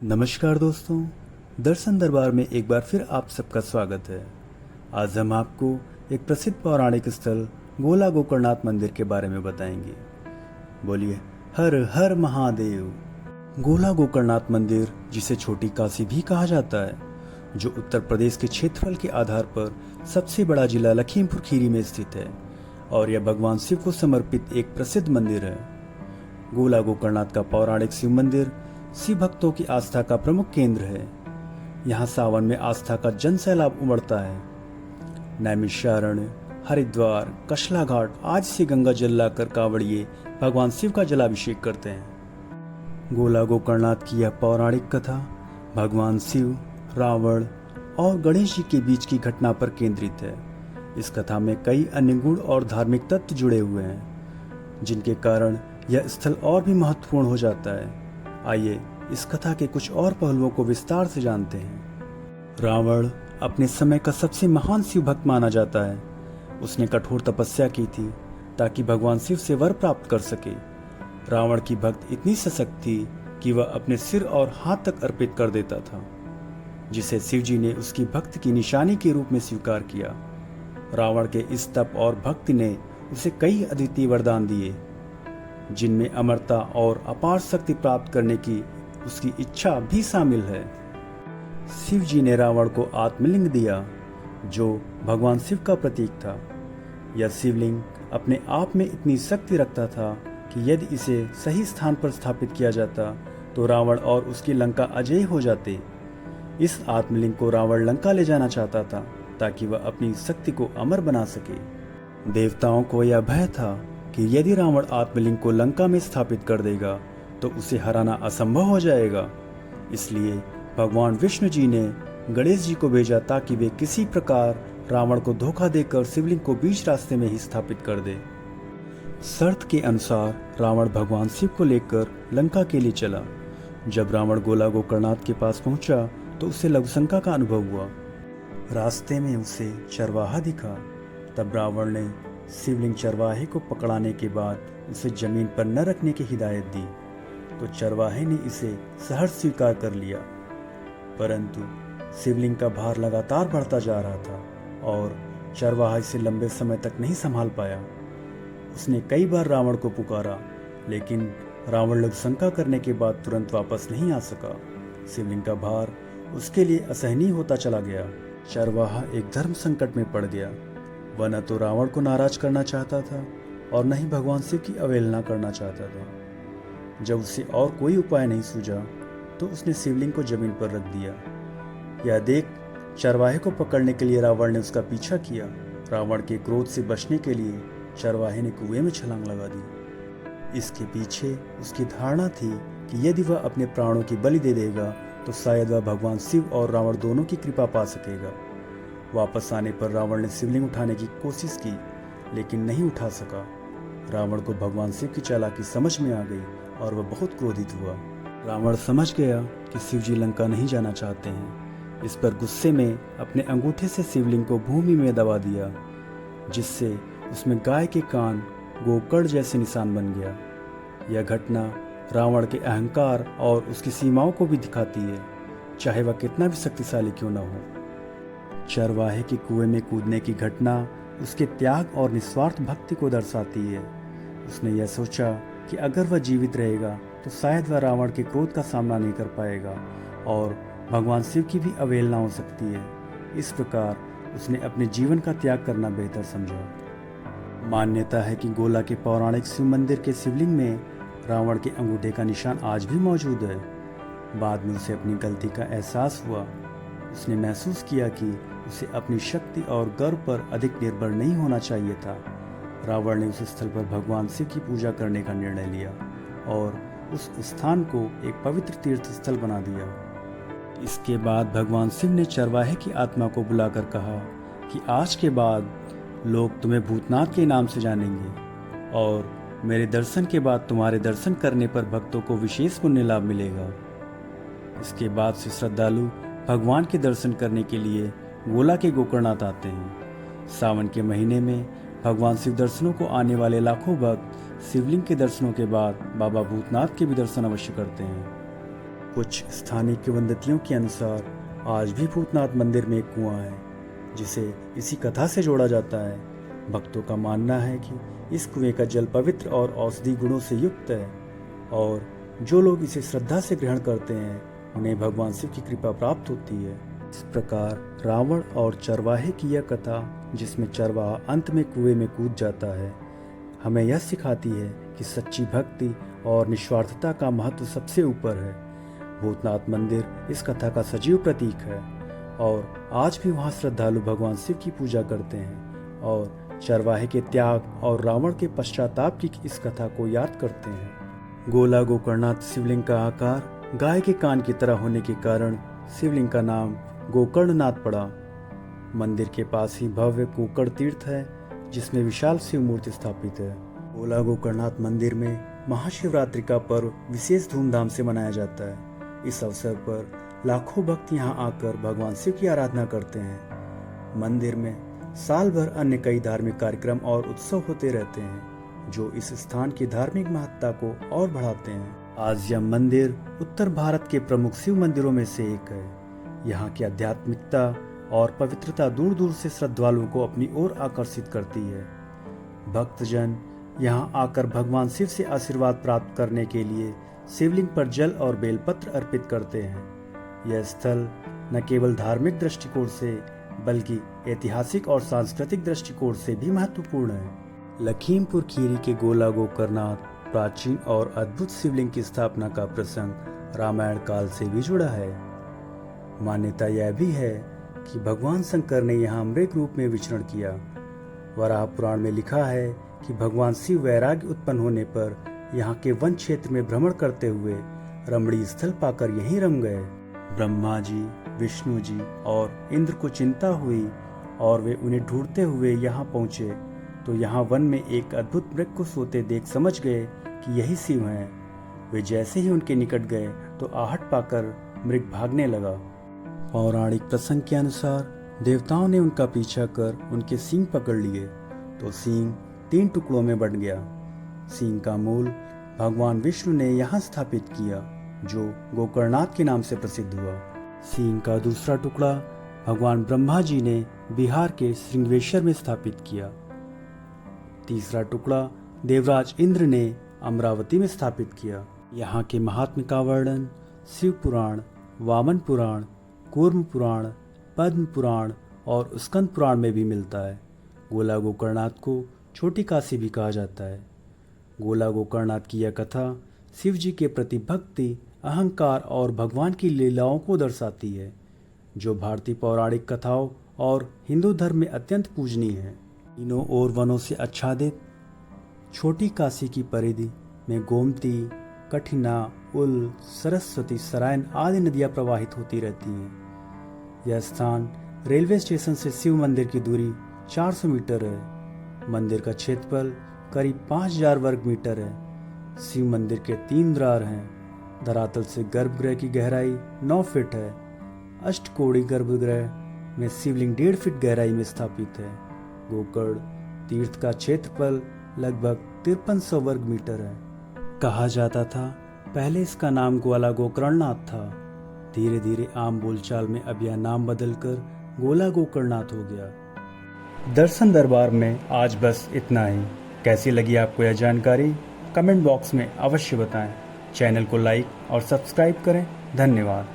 नमस्कार दोस्तों, दर्शन दरबार में एक बार फिर आप सबका स्वागत है। आज हम आपको एक प्रसिद्ध पौराणिक स्थल गोला गोकर्णनाथ मंदिर के बारे में बताएंगे। बोलिए हर हर महादेव। गोला गोकर्णनाथ मंदिर, जिसे छोटी काशी भी कहा जाता है, जो उत्तर प्रदेश के क्षेत्रफल के आधार पर सबसे बड़ा जिला लखीमपुर खीरी में स्थित है और यह भगवान शिव को समर्पित एक प्रसिद्ध मंदिर है। गोला गोकर्णनाथ का पौराणिक शिव मंदिर शिव भक्तों की आस्था का प्रमुख केंद्र है। यहाँ सावन में आस्था का जन सैलाब उमड़ता है। नैमिषारण्य, हरिद्वार, कशला घाट आज से गंगा जल लाकर कांवड़िए भगवान शिव का जलाभिषेक करते हैं। गोला गोकर्णनाथ की यह पौराणिक कथा भगवान शिव, रावण और गणेश जी के बीच की घटना पर केंद्रित है। इस कथा में कई अन्य गुण और धार्मिक तत्व जुड़े हुए हैं, जिनके कारण यह स्थल और भी महत्वपूर्ण हो जाता है। आइए इस कथा के कुछ और पहलुओं को विस्तार से जानते हैं। रावण अपने समय का सबसे महान शिव भक्त माना जाता है। उसने कठोर तपस्या की थी ताकि भगवान शिव से वर प्राप्त कर सके। रावण की भक्त इतनी सशक्त थी कि वह अपने सिर और हाथ तक अर्पित कर देता था, जिसे शिव जी ने उसकी भक्ति की निशानी के रूप में स्वीकार किया। रावण के इस तप और भक्ति ने उसे कई अद्वितीय वरदान दिए, जिनमें अमरता और अपार शक्ति प्राप्त करने की उसकी इच्छा भी शामिल है। शिव जी ने रावण को आत्मलिंग दिया, जो भगवान शिव का प्रतीक था। यह शिवलिंग अपने आप में इतनी शक्ति रखता था कि यदि इसे सही स्थान पर स्थापित किया जाता तो रावण और उसकी लंका अजेय हो जाते। इस आत्मलिंग को रावण लंका ले जाना चाहता था ताकि वह अपनी शक्ति को अमर बना सके। देवताओं को यह भय था कि यदि रावण आत्मलिंग को लंका में स्थापित कर देगा तो उसे हराना असंभव हो जाएगा। इसलिए भगवान विष्णु जी ने गणेश जी को भेजा ताकि वे किसी प्रकार रावण को धोखा देकर शिवलिंग को बीच रास्ते में ही स्थापित कर दे। शर्त के अनुसार रावण भगवान शिव को लेकर लंका के लिए चला। जब रावण गोला गोकर्णनाथ के पास पहुंचा तो उसे लघुशंका का अनुभव हुआ। रास्ते में उसे चरवाहा दिखा। तब रावण ने शिवलिंग चरवाहे को पकड़ाने के बाद उसे जमीन पर न रखने की हिदायत दी, तो चरवाहे ने इसे सहर्ष स्वीकार कर लिया। परंतु शिवलिंग का भार लगातार बढ़ता जा रहा था और चरवाहा इसे लंबे समय तक नहीं संभाल पाया। उसने कई बार रावण को पुकारा, लेकिन रावण लघुशंका करने के बाद तुरंत वापस नहीं आ सका। शिवलिंग का भार उसके लिए असहनीय होता चला गया। चरवाहा एक धर्म संकट में पड़ गया। वह न तो रावण को नाराज करना चाहता था और न ही भगवान शिव की अवहेलना करना चाहता था। जब उसे और कोई उपाय नहीं सूझा तो उसने शिवलिंग को जमीन पर रख दिया। यह देख चरवाहे को पकड़ने के लिए रावण ने उसका पीछा किया। रावण के क्रोध से बचने के लिए चरवाहे ने कुएं में छलांग लगा दी। इसके पीछे उसकी धारणा थी कि यदि वह अपने प्राणों की बलि दे देगा तो शायद वह भगवान शिव और रावण दोनों की कृपा पा सकेगा। वापस आने पर रावण ने शिवलिंग उठाने की कोशिश की, लेकिन नहीं उठा सका। रावण को भगवान शिव की चालाकी समझ में आ गई और वह बहुत क्रोधित हुआ। रावण समझ गया कि शिव जी लंका नहीं जाना चाहते हैं। इस पर गुस्से में अपने अंगूठे से शिवलिंग को भूमि में दबा दिया, जिससे उसमें गाय के कान गोकर्ण जैसे निशान बन गया। यह घटना रावण के अहंकार और उसकी सीमाओं को भी दिखाती है, चाहे वह कितना भी शक्तिशाली क्यों न हो। चरवाहे के कुएं में कूदने की घटना उसके त्याग और निस्वार्थ भक्ति को दर्शाती है। उसने यह सोचा कि अगर वह जीवित रहेगा तो शायद वह रावण के क्रोध का सामना नहीं कर पाएगा और भगवान शिव की भी अवहेलना हो सकती है। इस प्रकार उसने अपने जीवन का त्याग करना बेहतर समझा। मान्यता है कि गोला के पौराणिक शिव मंदिर के शिवलिंग में रावण के अंगूठे का निशान आज भी मौजूद है। बाद में उसे अपनी गलती का एहसास हुआ। उसने महसूस किया कि उसे अपनी शक्ति और गर्व पर अधिक निर्भर नहीं होना चाहिए था। रावण ने उस स्थल पर भगवान शिव की पूजा करने का निर्णय लिया और उस स्थान को एक पवित्र तीर्थ स्थल बना दिया। इसके बाद भगवान शिव ने चरवाहे की आत्मा को बुलाकर कहा कि आज के बाद लोग तुम्हें भूतनाथ के नाम से जानेंगे और मेरे दर्शन के बाद तुम्हारे दर्शन करने पर भक्तों को विशेष पुण्य लाभ मिलेगा। इसके बाद से श्रद्धालु भगवान के दर्शन करने के लिए गोला के गोकर्णनाथ आते हैं। सावन के महीने में भगवान शिव दर्शनों को आने वाले लाखों भक्त शिवलिंग के दर्शनों के बाद बाबा भूतनाथ के भी दर्शन अवश्य करते हैं। कुछ स्थानीय किंवदंतियों के अनुसार आज भी भूतनाथ मंदिर में एक कुआं है जिसे इसी कथा से जोड़ा जाता है। भक्तों का मानना है कि इस कुएं का जल पवित्र और औषधि गुणों से युक्त है और जो लोग इसे श्रद्धा से ग्रहण करते हैं उन्हें भगवान शिव की कृपा प्राप्त होती है। इस प्रकार रावण और चरवाहे की यह कथा, जिसमें चरवाहा अंत में कुएं में कूद जाता है, हमें यह सिखाती है कि सच्ची भक्ति और निस्वार्थता का महत्व सबसे ऊपर है। भूतनाथ मंदिर इस कथा का सजीव प्रतीक है और आज भी वहाँ श्रद्धालु भगवान शिव की पूजा करते हैं और चरवाहे के त्याग और रावण के पश्चाताप की इस कथा को याद करते हैं। गोला गोकर्णनाथ शिवलिंग का आकार गाय के कान की तरह होने के कारण शिवलिंग का नाम गोकर्णनाथ पड़ा। मंदिर के पास ही भव्य गोकर्ण तीर्थ है जिसमें विशाल शिव मूर्ति स्थापित है। गोला गोकर्णनाथ मंदिर में महाशिवरात्रि का पर्व विशेष धूमधाम से मनाया जाता है। इस अवसर पर लाखों भक्त यहाँ आकर भगवान शिव की आराधना करते हैं। मंदिर में साल भर अन्य कई धार्मिक कार्यक्रम और उत्सव होते रहते हैं जो इस स्थान की धार्मिक महत्ता को और बढ़ाते हैं। आज यह मंदिर उत्तर भारत के प्रमुख शिव मंदिरों में से एक है। यहाँ की आध्यात्मिकता और पवित्रता दूर दूर से श्रद्धालुओं को अपनी ओर आकर्षित करती है। भक्तजन यहाँ आकर भगवान शिव से आशीर्वाद प्राप्त करने के लिए शिवलिंग पर जल और बेलपत्र अर्पित करते हैं। यह स्थल न केवल धार्मिक दृष्टिकोण से बल्कि ऐतिहासिक और सांस्कृतिक दृष्टिकोण से भी महत्वपूर्ण है। लखीमपुर खीरी के गोला गोकर्णनाथ प्राचीन और अद्भुत शिवलिंग की स्थापना का प्रसंग रामायण काल से भी जुड़ा है। मान्यता यह भी है कि भगवान शंकर ने यहाँ मृग रूप में विचरण किया। वराह पुराण में लिखा है कि भगवान शिव वैराग्य उत्पन्न होने पर यहाँ के वन क्षेत्र में भ्रमण करते हुए रमणीय स्थल पाकर यहीं रम गए। ब्रह्मा जी, विष्णु जी और इंद्र को चिंता हुई और वे उन्हें ढूंढते हुए यहाँ पहुँचे तो यहाँ वन में एक अद्भुत मृग को सोते देख समझ गए कि यही शिव हैं। वे जैसे ही उनके निकट गए तो आहट पाकर मृग भागने लगा। पौराणिक प्रसंग के अनुसार देवताओं ने उनका पीछा कर उनके सींग पकड़ लिए तो सींग 3 टुकड़ों में बंट गया। सींग का मूल भगवान विष्णु ने यहाँ स्थापित किया जो गोकर्णनाथ के नाम से प्रसिद्ध हुआ। सींग का दूसरा टुकड़ा भगवान ब्रह्मा जी ने बिहार के श्रृंगेश्वर में स्थापित किया। तीसरा टुकड़ा देवराज इंद्र ने अमरावती में स्थापित किया। यहाँ के महात्म्य का वर्णन शिव पुराण, वामन पुराण, कूर्म पुराण, पद्म पुराण और स्कंद पुराण में भी मिलता है। गोला गोकर्णनाथ को छोटी काशी भी कहा जाता है। गोला गोकर्णनाथ की यह कथा शिव जी के प्रति भक्ति, अहंकार और भगवान की लीलाओं को दर्शाती है जो भारतीय पौराणिक कथाओं और हिंदू धर्म में अत्यंत पूजनीय है। तीनों ओर वनों से आच्छादित छोटी काशी की परिधि में गोमती, कठिना, उल, सरस्वती, सरायन आदि नदियाँ प्रवाहित होती रहती हैं। यह स्थान रेलवे स्टेशन से शिव मंदिर की दूरी 400 मीटर है। मंदिर का क्षेत्रफल करीब 5000 वर्ग मीटर है। शिव मंदिर के 3 द्वार हैं। धरातल से गर्भगृह की गहराई 9 फीट है। अष्टकोणी गर्भगृह में शिवलिंग 1.5 फीट गहराई में स्थापित है। गोकर्ण तीर्थ का क्षेत्रफल लगभग 5300 वर्ग मीटर है। कहा जाता था पहले इसका नाम ग्वाला गोकर्णनाथ था। धीरे धीरे आम बोलचाल में अब यह नाम बदलकर गोला गोकर्णनाथ हो गया। दर्शन दरबार में आज बस इतना ही। कैसी लगी आपको यह जानकारी कमेंट बॉक्स में अवश्य बताएं। चैनल को लाइक और सब्सक्राइब करें। धन्यवाद।